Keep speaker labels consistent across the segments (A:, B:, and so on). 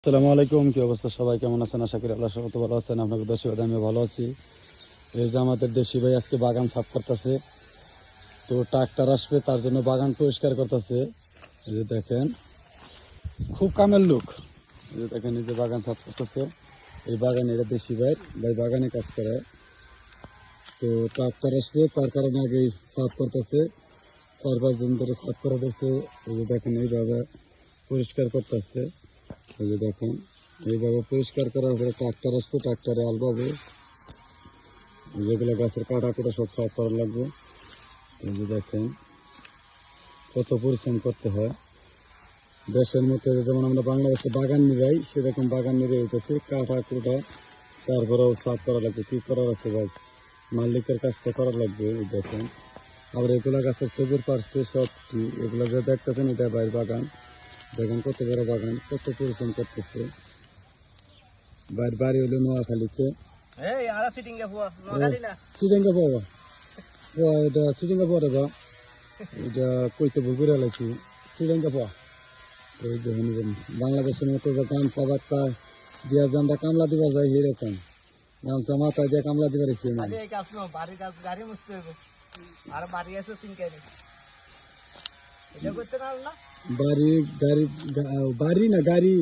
A: আসসালামু আলাইকুম। কি অবস্থা সবাই, কেমন আছেন? আশা করি আল্লাহ সবাই ভালো আছেন। আপনাকে দেশি ভাই আমি ভালো আছি। এই যে আমাদের দেশি ভাই আজকে বাগান সাফ করতেছে, তো ট্রাক্টর আসবে তার জন্য বাগান পরিষ্কার করতেছে। এই যে দেখেন, খুব কামের লোক। এই যে দেখেন, এই যে বাগান সাফ করতেছে। এই বাগানে এটা দেশি ভাই ভাই বাগানে কাজ করে, তো ট্রাক্টর আসবে তার কারণে আগেই সাফ করতেছে। 4-5 দিন ধরে সাফ করে দিচ্ছে। এই যে দেখেন, এইভাবে পরিষ্কার করতেছে। এই যে দেখেন, এইভাবে পরিষ্কার করার পরে ট্রাক্টর আসবে, ট্রাক্টরে আলবাবে যেগুলো গাছের কাটা কুটা সব সাফ করা লাগবে। এই যে দেখেন কত পরিশ্রম করতে হয়। দেশের মধ্যে যেমন আমরা বাংলাদেশে বাগান নিরাই, সেরকম বাগান নিরে হইতেছে কাটা কুটা, তারপরেও সাফ করা লাগবে। কি করার আছে ভাই, মালিকের কাজটা করা লাগবে। এই দেখেন, আবার এগুলা গাছের খেজুর পারছে সব কি, এগুলো যে দেখতেছেন এটা বাইরের বাগান। দেখেন কত বড় বাগান, কত পরিশ্রম করতেছে। বাইর বাড়ি হলো নোয়াখালীতে। সিডেঙ্গা পাওয়া এটা সিডেঙ্গা পাওয়া বা এটা কইতে ভুল করে লাইছি। সিডেঙ্গা পাওয়া এই দেখুন, বাংলাদেশের মতো যে গামছা বার্তা দিয়া যে আমরা কামলা দিবা যাই এরকম গামছা মাথায় দিয়ে কামলা দিবার বাড়ি গাড়ি বাড়ি না গাড়ি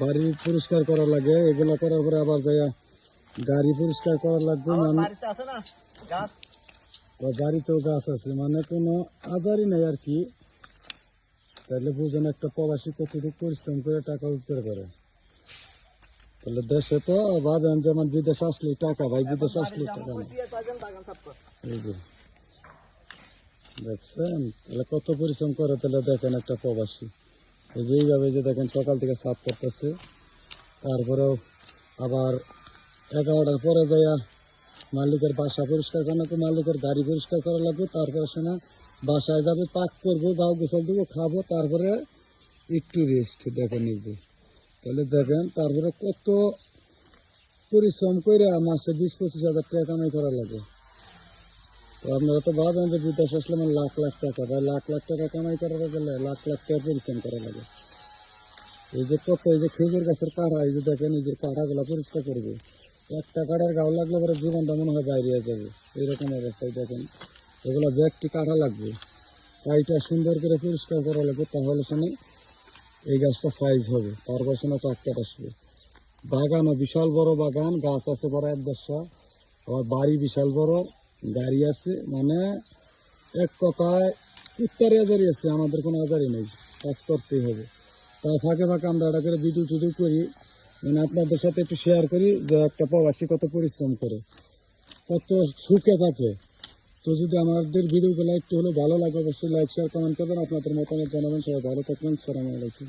A: বাড়ি পরিষ্কার করা লাগে। এগুলা করার পরে আবার যাইয়া গাড়ি পরিষ্কার করা লাগবে। বাড়িতেও গাছ আছে, মানে কোনো আজারই নাই আর কি। তাহলে বুঝেন একটা প্রবাসী কতটুকু পরিশ্রম করে টাকা রোজগার করে। তাহলে দেশে তো ভাবেন যেমন বিদেশ আসলে টাকা, ভাই বিদেশ আসলে টাকা না। এই যে দেখছেন, তাহলে কত পরিশ্রম করে। তাহলে দেখেন একটা প্রবাসী এই যে এইভাবে যে দেখেন সকাল থেকে সাফ করতেছে, তারপরেও আবার 11টার পরে যাইয়া মালিকের বাসা পরিষ্কার করা লাগবে, মালিকের গাড়ি পরিষ্কার করা লাগবে। তারপরে সে না বাসায় যাবে, পাক করবো, গাও গোসল দেবো, খাবো, তারপরে একটু রেস্ট। দেখেন এই যে, তাহলে দেখেন তারপরে কত পরিশ্রম করে মাসে 20-25 হাজার টাকা কামাই করা লাগে। তো আপনারা তো ভাবেন যে বিদেশ আসলে মানে লাখ লাখ টাকা, বা লাখ লাখ টাকা কামাই করার গেলে লাখ লাখ টাকা পরিশ্রম করা লাগে। এই যে কত, এই যে খেজুর গাছের কাঁড়া, এই যে দেখেন এই যে কাঁড়াগুলা পরিষ্কার করবে। একটা কাঁড়ার গাও লাগলে পরে জীবনটা মনে হয় বাইরে যাবে, এইরকম অবস্থায়। দেখেন এগুলো ব্যক্তি কাঁটা লাগবে, কাইটা সুন্দর করে পরিষ্কার করা লাগবে, তাহলে শুনে এই গাছটা সাইজ হবে। তারপর শুনে ট্রাক্টর আসবে। বাগানও বিশাল বড় বাগান, গাছ আছে বড় 1-1.5, আবার বাড়ি বিশাল বড়, গাড়ি আছে, মানে এক কথায় উত্তরে আজারি আছে, আমাদের কোনো আজারি নেই, কাজ করতেই হবে। তার ফাঁকে ফাঁকে আমরা এটা করে ভিডিও টিডিও করি, মানে আপনাদের সাথে একটু শেয়ার করি যে একটা প্রবাসী কত পরিশ্রম করে, কত সুখে থাকে। তো যদি আমাদের ভিডিওগুলো একটু হলেও ভালো লাগে, অবশ্যই লাইক শেয়ার কমেন্ট করবেন, আপনাদের মতামত জানাবেন। সবাই ভালো থাকবেন। আসসালামু আলাইকুম।